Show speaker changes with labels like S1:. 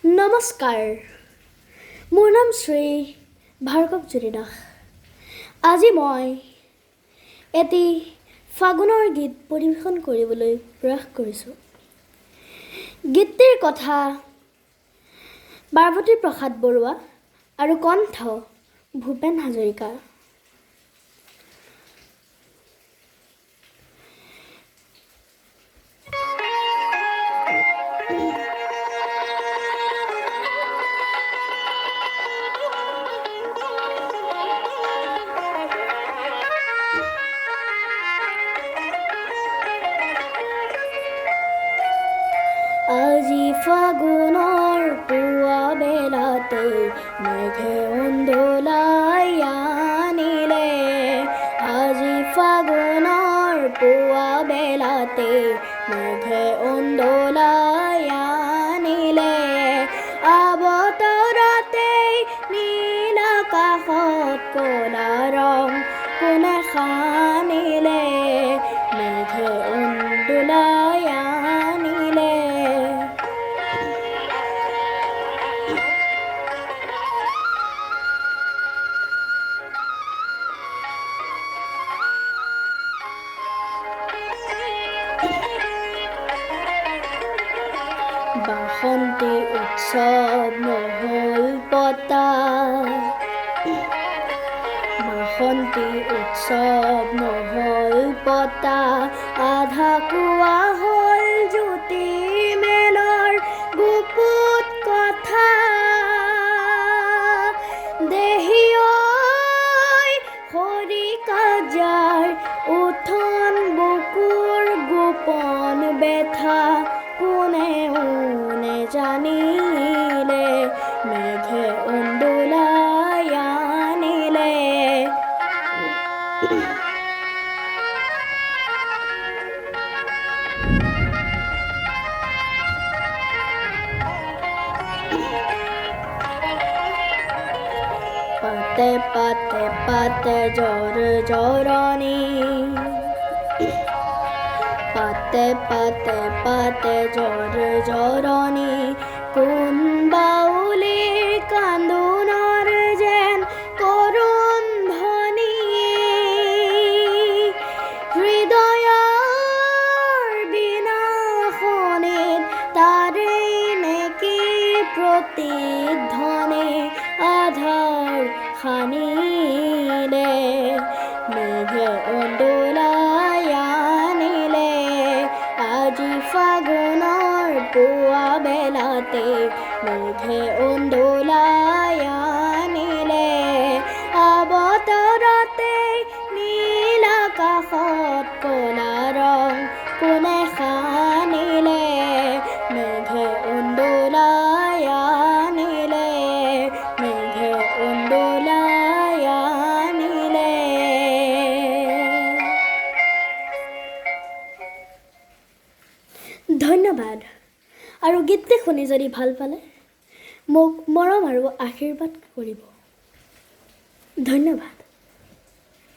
S1: নমস্কাৰ, মোৰ নাম শ্ৰী ভাৰ্গৱ জ্যোতি দাস। আজি মই এটি ফাগুনৰ গীত পৰিৱেশন কৰিবলৈ প্ৰয়াস কৰিছোঁ। গীতটিৰ কথা পাৰ্বতী প্ৰসাদ বৰুৱা আৰু কণ্ঠ ভূপেন হাজৰিকা। আজি ফাগুনৰ পুৱা বেলাতে মেঘে উন্দোলাই আনিলে। আজি ফাগুনৰ পুৱা বেলাতে মেঘে উন্দোলাই আনিলে। আবতৰতে নীল আকাশত ক'লা ৰং কোনে সানিলে। মেঘে উন্দোলাই আনিলে। বাসন্তী উৎসৱ নহ'ল পতা। বাসন্তী উৎসৱ নহ'ল পতা। আধা কোৱা হ'ল জ্যোতি মেলৰ গুপুত কথা। দেহি ঐ খৰিকাজাৰ উঠন বুকুৰ গোপন বেথা কোনেও নেজানিলে। মেঘে উন্দোলাই আনিলে। পাতে পাতে পাতে জ্বৰ জৰণি। পাতে পাতে পাতে জ্বৰ জৰণি। কোন বাউলীৰ কান্দোনৰ যেন কৰুণ ধ্বনি। হৃদয়ৰ বিনাশনিত তাৰেই নেকি প্ৰতিধ্বনি। আধাৰ সানিলে। মেঘে উন্দোলাই আনিলে। আজি ফাগুনৰ পুৱা বেলাতে মেঘে উন্দোলাই আনিলে। আবতৰতে নীল আকাশত ক'লা ৰং কোনে সানিলে। মেঘে উন্দোলাই আনিলে। মেঘে উন্দোলাই আনিলে। ধন্যবাদ। আৰু গীতটি শুনি যদি ভাল পালে মোক মৰম আৰু আশীৰ্বাদ কৰিব। ধন্যবাদ।